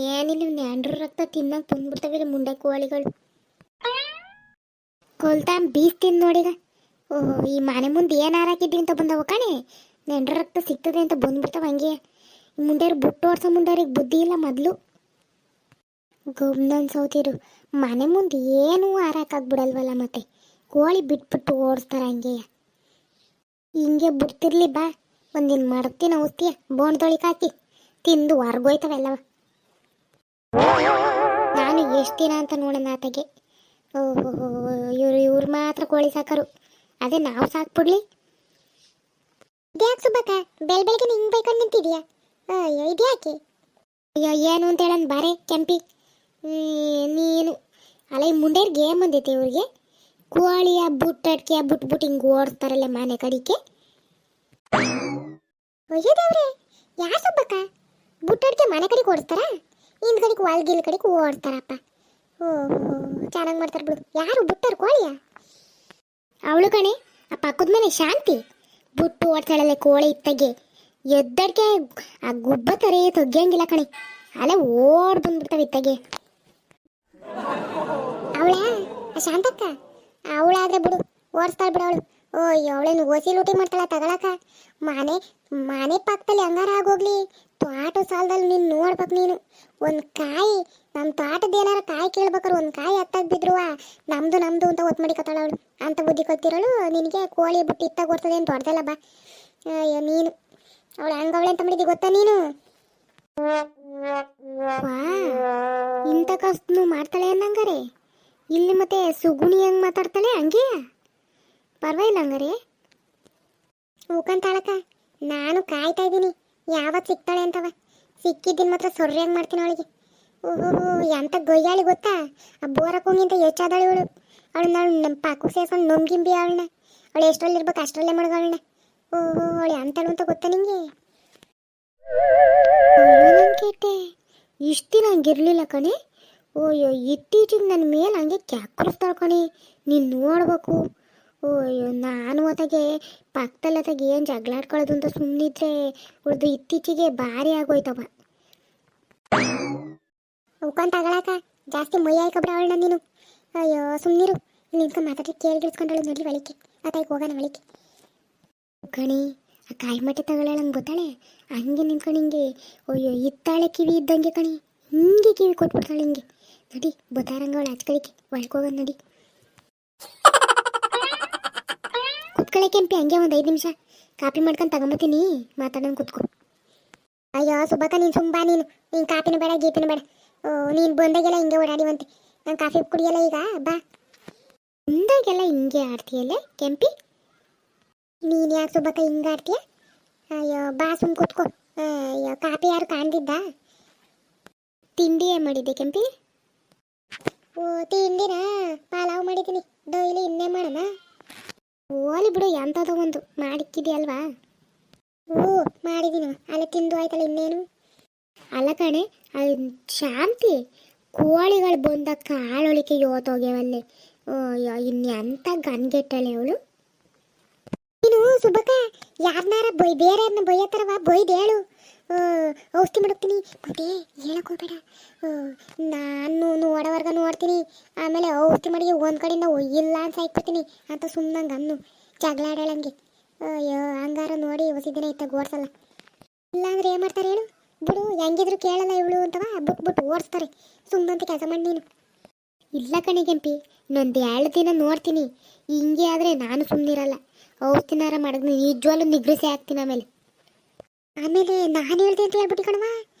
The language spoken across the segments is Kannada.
ಏನಿಲ್ಲ ನ್ಯಾಂಡ್ರ ರಕ್ತ ತಿನ್ನಕ್ ಬಂದ್ಬಿಡ್ತವೆ ಮುಂಡೆ ಕೋಳಿಗಳು. ಕೊಲ್ತಾಮ್ ಬೀಸ್ತೀನಿ ನೋಡಿಗ. ಓಹೋ, ಈ ಮನೆ ಮುಂದೆ ಏನು ಹಾರಾಕಿದ್ವಿ ಅಂತ ಬಂದವ ಕಣೆ. ನೆಂಡ್ರ ರಕ್ತ ಸಿಗ್ತದೆ ಅಂತ ಬಂದ್ಬಿಡ್ತಾವ ಹಂಗೆ. ಮುಂಡೆಯವ್ರು ಬುಟ್ಟು ಓಡ್ಸೋ ಮುಂಡೆಯವ್ರಿಗೆ ಬುದ್ಧಿ ಇಲ್ಲ ಮೊದಲು. ಗೊಮ್ನನ್ ಸೌತಿರು ಮನೆ ಮುಂದೆ ಏನೂ ಹಾರಾಕಾಗ್ಬಿಡಲ್ವಲ್ಲ, ಮತ್ತೆ ಕೋಳಿ ಬಿಟ್ಬಿಟ್ಟು ಓಡಿಸ್ತಾರ ಹಂಗೆ. ಹಿಂಗೆ ಬಿಡ್ತಿರ್ಲಿ ಬಾ, ಒಂದಿನ ಮಡ್ತೀನಿ ಔಸ್ತಿಯ ಬೋಣ್ ತೊಳಿಕಾಕಿ ತಿಂದು ಹೊರ್ಗೋಯ್ತವೆಲ್ಲವ. ನಾನು ಎಷ್ಟು ದಿನ ಅಂತ ನೋಡೋಣ ಆತಗೆ. ಓಹೋ, ಇವ್ರು ಮಾತ್ರ ಕೋಳಿ ಸಾಕರು. ಅದೇ ನಾವು ಸಾಕ್ಬಿಡ್ಲಿ. ಇದ್ಯಾಕೆ ಸುಬ್ಬಕ್ಕ ಬೆಳಗ್ಗೆ ಹಿಂಗೆ ಬೈಕೊಂಡು ನಿಂತಿದ್ಯಾ? ಅಯ್ಯೋ ಇದ್ಯಾಕೆ? ಅಯ್ಯೋ ಏನು ಅಂತ ಹೇಳನ್ ಬಾರೆ ಕೆಂಪಿ. ನೀನು ಅಲ್ಲ ಈ ಮುಂಡೇರ್ಗೆ ಏನು ಬಂದೈತೆ ಇವ್ರಿಗೆ? ಕೋಳಿಯ ಬುಟ್ಟಡ್ಕೆ ಬಿಟ್ಬಿಟ್ಟು ಹಿಂಗೆ ಓಡಿಸ್ತಾರಲ್ಲ ಮನೆ ಕಡಿಕೆ. ಒಯ್ಯೋದವ್ರೆ ಯಾರು ಸುಬ್ಬಕ್ಕ ಬುಟ್ಟಡ್ಕೆ ಮನೆ ಕಡೆಗೆ ಓಡಿಸ್ತಾರ? ಹಿಂದ್ ಕಡೆಗೆ ವಾಲ್ಗಿಲ್ ಕಡೆಗೆ ಓಡಿಸ್ತಾರಪ್ಪ. ಓಹೋ, ಚೆನ್ನಾಗಿ ಮಾಡ್ತಾರೆ ಬಿಡು. ಯಾರು ಬುಟ್ಟರು ಕೋಳಿಯ? ಅವಳು ಕಣೆ, ಆ ಪಕ್ಕದ ಮನೆ ಶಾಂತಿ. ಬುಟ್ಟು ಓಡ್ತಾಳಲ್ಲ ಕೋಳಿ ಇತ್ತಗೆ ಎದ್ದಡ್ಕೆ ಆ ಗುಬ್ಬ ತರೇ ತೊಗ್ಗಿಯಂಗಿಲ್ಲ ಕಣೆ. ಅಲ್ಲೇ ಓಡ್ ಬಂದ್ಬಿಡ್ತಾವ ಇತ್ತಗೆ. ಅವಳ ಆ ಶಾಂತಕ್ಕ ಅವಳಾದ್ರೆ ಬಿಡು ಓಡಿಸ್ತಾಳ ಬಿಡು ಅವಳು. ಓಯ್ಯೋ, ಅವಳೇನು ಓಸಿ ಲೂಟಿ ಮಾಡ್ತಾಳ ತಗೊಳಕ. ಮನೆ ಪಕ್ಕದಲ್ಲಿ ಹಂಗಾರ ಆಗೋಗ್ಲಿ, ತೋಟ ಸಾಲದಲ್ಲಿ ನೀನು ನೋಡ್ಬೇಕು. ನೀನು ಒಂದು ಕಾಯಿ ನಮ್ಮ ತೋಟದ ಏನಾರ ಕಾಯಿ ಕೇಳ್ಬೇಕಾರೆ ಒಂದು ಕಾಯಿ ಹತ್ತಾಗ ಬಿದ್ರುವ ನಮ್ದು ಅಂತ ಒತ್ತು ಮಾಡಿಕೊತಾಳ ಅವಳು. ಅಂತ ಬುದ್ಧಿ ಕೊತ್ತಿರೋಳು ನಿನಗೆ. ಕೋಳಿ ಬಿಟ್ಟು ಇತ್ತಾಗ ಓಡ್ತದೆ ಅಂತ ಹೊಡೆದಲ್ಲ ಬಾ. ಅಯ್ಯೋ ನೀನು ಅವಳು ಹಂಗವಳೆ ಅಂತ ಮಾಡಿದ್ದಿ ಗೊತ್ತಾ ನೀನು? ವಾ, ಇಂಥ ಕಸ್ನು ಮಾಡ್ತಾಳೆ ಅನ್ನಂಗಾರೆ. ಇಲ್ಲಿ ಮತ್ತೆ ಸುಗುಣಿ ಹೆಂಗೆ ಮಾತಾಡ್ತಾಳೆ ಹಂಗೆ ಪರವಾಗಿಲ್ಲ ಹಂಗಾರೆ. ಹೂಕಂತಾಳಕ್ಕ, ನಾನು ಕಾಯ್ತಾ ಇದ್ದೀನಿ ಯಾವತ್ತು ಸಿಗ್ತಾಳೆ ಅಂತವ. ಸಿಕ್ಕಿದ್ದೀನಿ ಮಾತ್ರ ಸೊರ್ರಿಯಾಗಿ ಮಾಡ್ತೀನಿ ಅವಳಿಗೆ. ಓಹೋ, ಎಂಥ ಗೊಯ್ಯಾಳಿ ಗೊತ್ತಾ? ಆ ಬೋರಕ್ಕೋಗಿಂತ ಹೆಚ್ಚಾದಳು ಇವಳು. ಅವಳು ನಮ್ಮ ಪಾಕು ಸೇರ್ಕೊಂಡು ನೊಮ್ಗಿಂಬಿ ಅವಳನ್ನ. ಅವಳು ಎಷ್ಟರಲ್ಲಿ ಇರ್ಬೇಕು ಅಷ್ಟರಲ್ಲೇ ಮಡಗವಳನ್ನ. ಓಹೋ, ಅವಳು ಅಂತಳು ಅಂತ ಗೊತ್ತಾ ನಿಂಗೆ? ಕೇಟೆ ಇಷ್ಟು ದಿನ ಹಂಗಿರ್ಲಿಲ್ಲ ಕಣೆ. ಓಯ್ಯೋ, ಇತ್ತೀಚಿಗೆ ನನ್ನ ಮೇಲೆ ಹಂಗೆ ಕ್ಯಾಕ್ರಿಸ್ತಾಳೆ ಕಣೆ. ನೀನು ನೋಡ್ಬೇಕು. ಓಯ್ಯೋ, ನಾನು ಅತ್ತಾಗೆ ಪಕ್ಕದಲ್ಲತ್ತಾಗೆ ಏನು ಜಗಳಾಡ್ಕೊಳ್ಳೋದು ಅಂತ ಸುಮ್ಮನಿದ್ರೆ ಉಳಿದು ಇತ್ತೀಚೆಗೆ ಭಾರಿ ಆಗೋಯ್ತವ. ಉಕ್ಕಂತ ತಗೊಳಕ ಜಾಸ್ತಿ ಮೊಯ್ಯ ಆಯ್ಕೊಬ್ರ ಅವಳನ್ನ ನೀನು. ಅಯ್ಯೋ ಸುಮ್ಮನಿರು. ನಿಂತ್ಕೊಂಡು ಮಾತಾಡಿ ಕೇಳಿಗಿಡ್ಸ್ಕೊಂಡಳು ನಡಿ ಒಳಿಕೆ. ಆತಾಯ್ಕೆ ಹೋಗೋಣ ಒಳಿಕೆ. ಕಣಿ ಆ ಕಾಯಿ ಮಟ್ಟೆ ತಗೊಳ್ಳಂಗೆ ಗೊತ್ತಾಳೆ. ಹಂಗೆ ನಿಂತ್ಕೊಂಡು ಹಿಂಗೆ ಅಯ್ಯೋ ಇತ್ತಾಳೆ ಕಿವಿ ಇದ್ದಂಗೆ ಕಣಿ. ಹಿಂಗೆ ಕಿವಿ ಕೊಟ್ಬಿಡ್ತಾಳೆ ಹಿಂಗೆ. ನಡಿ ಬೊತ್ತಾರಂಗ ಅವಳು ಹಚ್ಕಳಿಕೆ ಒಳ್ಕೋಗೋದು ನಡಿ. ಕುತ್ಕಳೆ ಕೆಂಪಿ ಹಂಗೆ ಒಂದು 5 ನಿಮಿಷ ಕಾಪಿ ಮಾಡ್ಕೊಂಡು ತಗೊಂಬತ್ತೀನಿ, ಮಾತಾಡೋಣ ಕುತ್ಕೊ. ಅಯ್ಯೋ ಸುಬ್ಬಕ್ಕ ನೀನು ಸುಂಬಾ. ನೀನು ಕಾಪಿನೂ ಬೇಡ ಗೀಪಿನೂ ಬೇಡ. ನೀನು ಬಂದಾಗೆಲ್ಲ ಹಿಂಗೆ ಓಡಾಡಿವಂತೆ. ನಾನು ಕಾಫಿ ಕುಡಿಯಲ್ಲ ಈಗ ಬಾ. ಬಂದಾಗೆಲ್ಲ ಹಿಂಗೆ ಆಡ್ತೀಯಲ್ಲ ಕೆಂಪಿ? ನೀನು ಯಾಕೆ ಸುಬ್ಬಕ್ಕ ಹಿಂಗೆ ಆಡ್ತೀಯ? ಅಯ್ಯೋ ಬಾ ಸುಮ್ ಕೂತ್ಕೋ. ಅಯ್ಯೋ ಕಾಪಿ ಯಾರು ಕಾಣ್ದಿದ್ದ? ತಿಂಡಿ ಏನು ಮಾಡಿದ್ದೆ ಕೆಂಪಿ? ಓ ತಿಂಡಿನ ಪಲಾವ್ ಮಾಡಿದ್ದೀನಿ. ಡೈಲಿ ಇನ್ನೇ ಮಾಡೋಣ. ಓಲಿ ಬಿಡು, ಎಂಥದೋ ಒಂದು ಮಾಡಿಕ್ಕಿದೆಯಲ್ವಾ? ಓ ಮಾಡಿದ್ದೀನಿ, ಅಲ್ಲ ತಿಂದು ಆಯ್ತಲ್ಲ ಇನ್ನೇನು. ಅಲ್ಲ ಕಣೆ, ಅಲ್ಲಿ ಶಾಂತಿ ಕೋಳಿಗಳು ಬಂದ ಕಾಳೊಳಿಕೆ ಯೋತೋಗ್ಯವಲ್ಲೇ. ಇನ್ನೆಂಥ ಗನ್ಗೆಟ್ಟಳೆ ಅವಳು. ನೀನು ಸುಬ್ಬಕ್ಕ ಯಾರನ್ನಾರ ಬೇರೆ ಯಾರನ್ನ ಬೈಯತ್ತಾರವ ಬೈದು ಹೇಳು. ಔಷಧಿ ಮಾಡೋಗ್ತೀನಿ ಮತ್ತೆ ಹೇಳಕ್ ಹೋಗ್ಬೇಡ. ನಾನು ನೋಡೋವರ್ಗ ನೋಡ್ತೀನಿ, ಆಮೇಲೆ ಔಷಧಿ ಮಾಡಿ ಒಂದು ಕಡೆಯಿಂದ ಇಲ್ಲ ಅಂತ ಸಾಯ್ಕೊಡ್ತೀನಿ ಅಂತ ಸುಮ್ಮನಂಗೆ ಅನ್ನು ಜಗಳಾಡಳಂಗೆ. ಅಯ್ಯೋ ಹಂಗಾರ ನೋಡಿ ಹೊಸ ದಿನ ಇತ್ತಾಗ ಓಡಿಸಲ್ಲ. ಇಲ್ಲಾಂದ್ರೆ ಏನು ಮಾಡ್ತಾರೆ ಹೇಳು? ಬಿಡು, ಹೆಂಗಿದ್ರು ಕೇಳಲ್ಲ ಇವಳು ಅಂತವ ಬಿಟ್ಬಿಟ್ಟು ಓಡಿಸ್ತಾರೆ. ಸುಮ್ಮನಂತ ಕೆಲಸ ಮಾಡಿ ನೀನು. ಇಲ್ಲ ಕಣೆ ಕೆಂಪಿ, ಇನ್ನೊಂದು 2 ದಿನ ನೋಡ್ತೀನಿ. ಹಿಂಗೆ ಆದರೆ ನಾನು ಸುಮ್ಮನಿರಲ್ಲ. ಔಷಧಿನಾರ ಮಾಡಿದ್ನಿ ನಿಜವಾಗ್ಲೂ ನಿಗ್ರಹಿಸಿ ಹಾಕ್ತೀನಿ. ಆಮೇಲೆ ನಾನು ಹೇಳ್ದೆ ಅಂತ ಹೇಳ್ಬಿಟ್ಟು ಕಣವ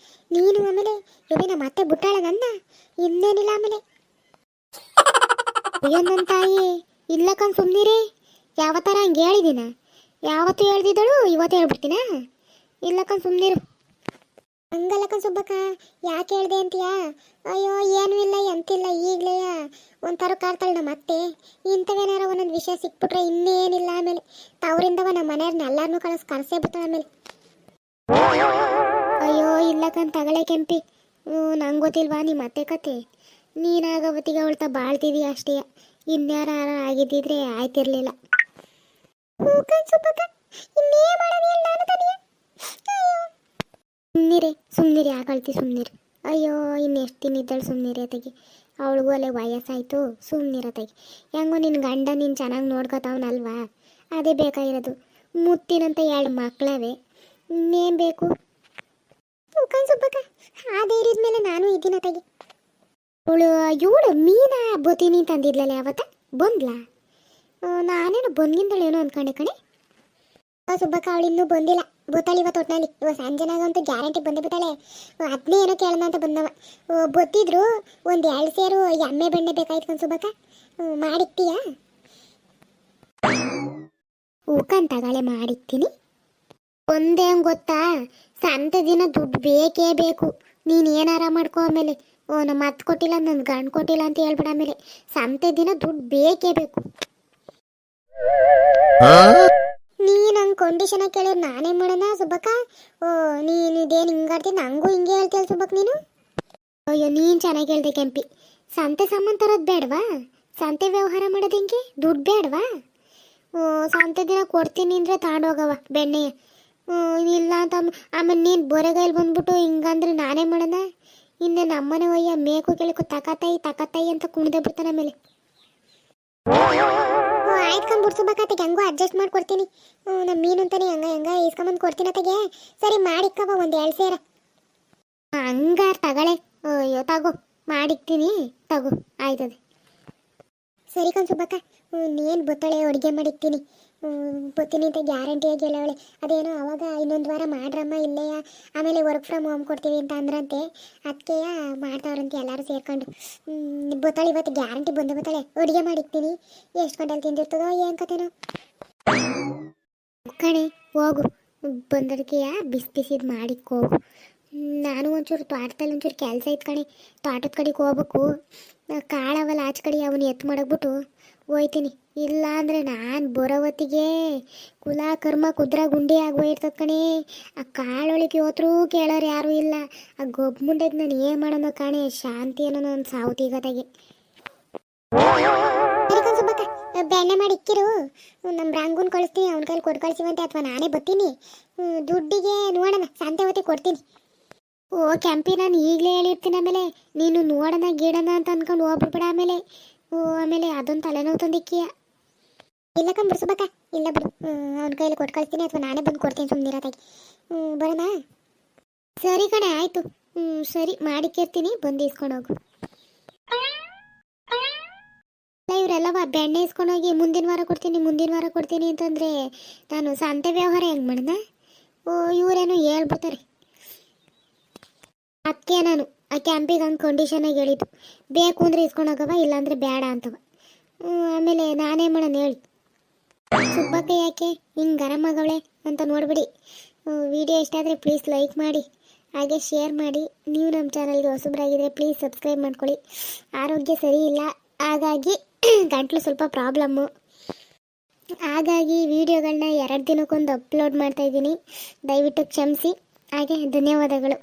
ನೀನು. ಆಮೇಲೆ ಇವೇನ ಮತ್ತೆ ಬುಟ್ಟಾಳ ನನ್ನ ಇನ್ನೇನಿಲ್ಲ. ಆಮೇಲೆ ಅಯ್ಯೋ ನನ್ನ ತಾಯಿ, ಇಲ್ಲ ಕಣ್ ಸುಮ್ಮನಿರೇ. ಯಾವತ್ತಾರ ಹಂಗೆ ಹೇಳಿದ್ದೀನ? ಯಾವತ್ತು ಹೇಳ್ದಿದ್ದಳು ಇವತ್ತು ಹೇಳ್ಬಿಡ್ತೀನ? ಇಲ್ಲ ಕಣ್ ಸುಮ್ಮನಿರು. ಹಂಗಲ್ಲ ಕಣ್ ಸುಬ್ಬಕ್ಕ, ಯಾಕೆ ಹೇಳ್ದೆ ಅಂತೀಯಾ? ಅಯ್ಯೋ ಏನೂ ಇಲ್ಲ ಎಂತಿಲ್ಲ. ಈಗಲೇ ಒಂಥರ ಕಾಡ್ತಾಳೆ ನಮ್ಮ ಅತ್ತೆ. ಇಂಥವೇನಾರ ಒಂದೊಂದು ವಿಷಯ ಸಿಕ್ಬಿಟ್ರೆ ಇನ್ನೇನಿಲ್ಲ. ಆಮೇಲೆ ತವರಿಂದವ ನಮ್ಮ ಮನೆಯವ್ರನ್ನ ಎಲ್ಲಾರನ್ನೂ ಕರ್ಸೇ ಬಿಡ್ತಾಳೆ ಆಮೇಲೆ. ಅಯ್ಯೋ ಇಲ್ಲ ಕಣ್ ತಗಳೆ ಕೆಂಪಿ. ನಂಗೆ ಗೊತ್ತಿಲ್ವಾ ನಿಮ್ಮ ಅತ್ತೆ ಕತೆ? ನೀನಾಗ ಅವತ್ತಿಗೆ ಅವಳ್ತ ಬಾಳ್ತಿದೀಯ ಅಷ್ಟೇ. ಇನ್ಯಾರ ಆಗಿದ್ದಿದ್ರೆ ಆಯ್ತಿರ್ಲಿಲ್ಲ. ಸುಮ್ಮನಿರಿ ಆಕಳ್ತಿ ಸುಮ್ಮನಿರಿ. ಅಯ್ಯೋ ಇನ್ನೆಷ್ಟು ದಿನ ಇದ್ದಾಳೆ ಸುಮ್ಮನಿರತ್ತಾಗಿ, ಅವಳಿಗೂ ಅಲ್ಲೇ ವಯಸ್ಸಾಯಿತು, ಸುಮ್ಮನಿರತ್ತಾಗಿ. ಹೆಂಗೋ ನಿನ್ನ ಗಂಡ ನೀನು ಚೆನ್ನಾಗಿ ನೋಡ್ಕೊತಾವನಲ್ವಾ, ಅದೇ ಬೇಕಾಗಿರೋದು. ಮುತ್ತಿನಂತ 2 ಮಕ್ಕಳವೆ, ಇನ್ನೇನು ಬೇಕು? ಸುಬ್ಬಕ್ಕ ಅದೇ ಇರಿದ್ಮೇಲೆ ನಾನು ಇದ್ದೀನ ತಾಗಿ. ಇವಳು ಮೀನಾ ಬತ್ತೀನಿ ತಂದಿದ್ಲಲ್ಲ ಯಾವತ್ತ, ಬಂದ್ಲಾ? ನಾನೇನು ಬಂದಿಂದಳೇನೋ ಅಂದ್ಕೊಂಡೆ ಕಣೆ. ಸುಬ್ಬಕ್ಕ ಅವಳು ಇನ್ನೂ ಬಂದಿಲ್ಲ, ಬತ್ತಾಳೆ ಇವತ್ತು ಒಟ್ಟಿನಲ್ಲಿ. ಇವಾಗ ಸಂಜೆನಾಗಂತೂ ಗ್ಯಾರಂಟಿ ಬಂದೇ ಬಿಟ್ಟಾಳೆ. ಅದನ್ನೇ ಏನೋ ಕೇಳೋಣ ಅಂತ ಬಂದವ. ಬತ್ತಿದ್ರು ಒಂದು 2 ಸೇರು ಎಮ್ಮೆ ಬೆಣ್ಣೆ ಬೇಕಾಯ್ತು ಕಣ್ ಸುಬ್ಬಕ್ಕ, ಮಾಡಿಕ್ತೀಯಾ? ತಗೊಳ್ಳೆ ಮಾಡಿಕ್ತೀನಿ. ಒಂದೇ ಹಂಗೆ ಗೊತ್ತಾ, ಸಂತೆ ದಿನ ದುಡ್ಡು ಬೇಕೇ ಬೇಕು. ನೀನು ಏನಾರ ಮಾಡ್ಕೋ ಆಮೇಲೆ. ನಮ್ಮ ಅತ್ತೆ ಕೊಟ್ಟಿಲ್ಲ, ನನ್ನ ಗಂಡು ಕೊಟ್ಟಿಲ್ಲ ಅಂತ ಹೇಳ್ಬಿಡ ಆಮೇಲೆ. ಸಂತೆ ದಿನ ದುಡ್ಡು ಬೇಕೇ ಬೇಕು. ನೀನು ಹಂಗೆ ಕಂಡೀಷನ್ ಕೇಳಿದ್ರೆ ನಾನೇ ಮಾಡೋಣ ಸುಬ್ಬಕ್ಕ? ನೀನು ಇದೇನು ಹಿಂಗಾಡ್ತೀನಿ, ನಂಗೂ ಹಿಂಗೆ ಹೇಳ್ತೀಯಲ್ಲ ಸುಬ್ಬಕ್ಕ ನೀನು. ಅಯ್ಯೋ ನೀನು ಚೆನ್ನಾಗಿ ಹೇಳ್ದೆ ಕೆಂಪಿ. ಸಂತೆ ಸಾಮಾನು ತರೋದು ಬೇಡವಾ? ಸಂತೆ ವ್ಯವಹಾರ ಮಾಡೋದು ಹೆಂಗೆ? ದುಡ್ಡು ಬೇಡವಾ? ಸಂತೆ ದಿನ ಕೊಡ್ತೀನಿ ಅಂದರೆ ತಗೊಂಡೋಗವ ಬೆಣ್ಣೆ. ಇಲ್ಲ ಅಂತ ಆಮೇಲೆ ನೀನು ಬೊರೆಗಾಯಲ್ಲಿ ಬಂದ್ಬಿಟ್ಟು ಹಿಂಗಂದ್ರೆ ನಾನೇ ಮಾಡೋಣ? ಇನ್ನೇ ನಮ್ಮನೆ ಒಯ್ಯ ಮೇಕು ಕೇಳಕು ತಕತಾಯಿ ಅಂತ ಕುಣಿದೇ ಬಿಡ್ತಾನೆ ಆಮೇಲೆ. ಆಯ್ತ್ಕೊಂಡ್ಬಿಡ್ಸು ಸುಬ್ಬಕ್ಕ, ಹೆಂಗೋ ಅಡ್ಜಸ್ಟ್ ಮಾಡ್ಕೊಡ್ತೀನಿ. ನಮ್ಮ ಮೀನು ಅಂತಾನೆ ಹೆಂಗ ಇಸ್ಕೊಂಬಂದು ಕೊಡ್ತೀನಿ ಅತ್ತಗೆ. ಸರಿ ಮಾಡಿಕ್ಕವ ಒಂದು 2 ಸೇರ. ಹಂಗಾರ ತಗೊಳ್ಳೆ. ಅಯ್ಯೋ ತಗೋ, ಮಾಡಿಕ್ತೀನಿ ತಗೋ, ಆಯ್ತದೆ. ಸರಿ ಕಣ್ ಸುಬ್ಬಕ್ಕ, ನೀನು ಬತ್ತಾಳೆ ಅಡುಗೆ ಮಾಡಿಕ್ತೀನಿ. ಬತ್ತೀನಿ ಅಂತ ಗ್ಯಾರಂಟಿಯಾಗಿ ಹೇಳವಳೆ. ಅದೇನೋ ಅವಾಗ ಇನ್ನೊಂದು ವಾರ ಮಾಡ್ರಮ್ಮ ಇಲ್ಲೆಯ, ಆಮೇಲೆ ವರ್ಕ್ ಫ್ರಮ್ ಹೋಮ್ ಕೊಡ್ತೀವಿ ಅಂತ ಅಂದ್ರಂತೆ. ಅದಕ್ಕೆ ಮಾಡ್ತಾವ್ರಂತೆ ಎಲ್ಲರೂ ಸೇರ್ಕೊಂಡು. ಬತ್ತಾಳೆ ಇವತ್ತು ಗ್ಯಾರಂಟಿ ಬಂದು ಬತ್ತಾಳೆ. ಅಡುಗೆ ಮಾಡಿಕ್ತೀನಿ. ಎಷ್ಟು ಗಂಟೆಲಿ ತಿಂದಿರ್ತದೋ ಏನು ಕತೆನೋ. ಕಣೆ ಹೋಗು, ಬಂದಡಿಕೆಯ ಬಿಸಿದು ಮಾಡಿಕ್ಕೋಗು. ನಾನು ಒಂಚೂರು ತೋಟದಲ್ಲಿ ಒಂಚೂರು ಕೆಲಸ ಇತ್ತು ಕಣೆ, ತೋಟದ ಕಡೆಗೆ ಹೋಗ್ಬೇಕು. ಕಾಳವಲ್ಲ ಆಚೆ ಕಡೆ ಅವನು ಎತ್ತು ಮಾಡಕ್ಬಿಟ್ಟು ಹೋಯ್ತೀನಿ. ಇಲ್ಲ ಅಂದರೆ ನಾನು ಬರೋ ಹೊತ್ತಿಗೆ ಕುಲ ಕರ್ಮ ಕುದ್ರ ಗುಂಡಿ ಆಗೋಗಿರ್ತದೆ ಕಣೆ. ಆ ಕಾಳೊಳಗೆ ಹೋದ್ರೂ ಕೇಳೋರು ಯಾರೂ ಇಲ್ಲ. ಆ ಗೊಬ್ಬ ಮುಂಡೆಗೆ ನಾನು ಏನು ಮಾಡೋಣ ಕಾಣೆ, ಶಾಂತಿ ಅನ್ನೋ ನನ್ನ ಸಾವುತಿಗದಾಗೆ. ಸುಬ್ಬಕ್ಕ ಬೆಣ್ಣೆ ಮಾಡಿ ಇಕ್ಕಿರು, ನಮ್ಮ ರಂಗುನ್ ಕಳಿಸ್ತೀನಿ, ಅವ್ನ ಕೈಲಿ ಕೊಟ್ಟು ಕಳಿಸಿವಂತೆ, ಅಥವಾ ನಾನೇ ಬರ್ತೀನಿ. ದುಡ್ಡಿಗೆ ನೋಡೋಣ, ಸಂತೆ ಹೊತ್ತಿಗೆ ಕೊಡ್ತೀನಿ. ಕೆಂಪಿ ನಾನು ಈಗಲೇ ಹೇಳಿರ್ತೀನಿ. ಆಮೇಲೆ ನೀನು ನೋಡೋಣ ಗೀಡೋಣ ಅಂತ ಅಂದ್ಕೊಂಡು ಹೋಗ್ಬಿಡ್ಬೇಡ ಆಮೇಲೆ. ಆಮೇಲೆ ಅದೊಂದು ತಲೆನೋವು ತಂದಿಕ್ಕೀಯ. ಇಲ್ಲ ಕಣ್ ಬಿಡ್ಸಬೇಕ, ಇಲ್ಲ ಬಿಡು, ಅವ್ನ ಕೈಯಲ್ಲಿ ಕೊಟ್ಟು ಕಳಿಸ್ತೀನಿ, ಅಥವಾ ನಾನೇ ಬಂದು ಕೊಡ್ತೀನಿ ಸುಮ್ಮನಿರತ್ತಾಗಿ. ಬರೋಣ? ಸರಿ ಕಣೆ ಆಯಿತು. ಸರಿ ಮಾಡಿಕ್ಕಿರ್ತೀನಿ, ಬಂದು ಇಸ್ಕೊಂಡು ಹೋಗು. ಇವರೆಲ್ಲವ ಬೆಣ್ಣೆ ಇಸ್ಕೊಂಡೋಗಿ ಮುಂದಿನ ವಾರ ಕೊಡ್ತೀನಿ ಅಂತಂದರೆ ನಾನು ಸಂತೆ ವ್ಯವಹಾರ ಹೆಂಗೆ ಮಾಡೋಣ? ಇವರೇನು ಹೇಳ್ಬಿಡ್ತಾರೆ. ಅದಕ್ಕೆ ನಾನು ಆ ಕ್ಯಾಂಪಿಗೆ ಹಂಗೆ ಕಂಡೀಷನಾಗಿ ಹೇಳಿದ್ದು, ಬೇಕು ಅಂದರೆ ಇಸ್ಕೊಂಡೋಗವ, ಇಲ್ಲಾಂದರೆ ಬೇಡ ಅಂತವ. ಆಮೇಲೆ ನಾನೇ ಮಾಡೋಣ ಹೇಳಿ. ಸುಬ್ಬಕ್ಕ ಯಾಕೆ ಹಿಂಗೆ ಗರಂ ಆಗವಳೆ ಅಂತ ನೋಡ್ಬಿಡಿ. ವಿಡಿಯೋ ಇಷ್ಟ ಆದರೆ ಪ್ಲೀಸ್ ಲೈಕ್ ಮಾಡಿ, ಹಾಗೆ ಶೇರ್ ಮಾಡಿ. ನೀವು ನಮ್ಮ ಚಾನಲ್ಗೆ ಹೊಸಬ್ರಾಗಿದ್ದರೆ ಪ್ಲೀಸ್ ಸಬ್ಸ್ಕ್ರೈಬ್ ಮಾಡ್ಕೊಳ್ಳಿ. ಆರೋಗ್ಯ ಸರಿ ಇಲ್ಲ, ಹಾಗಾಗಿ ಗಂಟ್ಲು ಸ್ವಲ್ಪ ಪ್ರಾಬ್ಲಮ್ಮು, ಹಾಗಾಗಿ ವಿಡಿಯೋಗಳನ್ನ 2 ದಿನಕ್ಕೊಂದು ಅಪ್ಲೋಡ್ ಮಾಡ್ತಾಯಿದ್ದೀನಿ. ದಯವಿಟ್ಟು ಕ್ಷಮಿಸಿ. ಹಾಗೆ ಧನ್ಯವಾದಗಳು.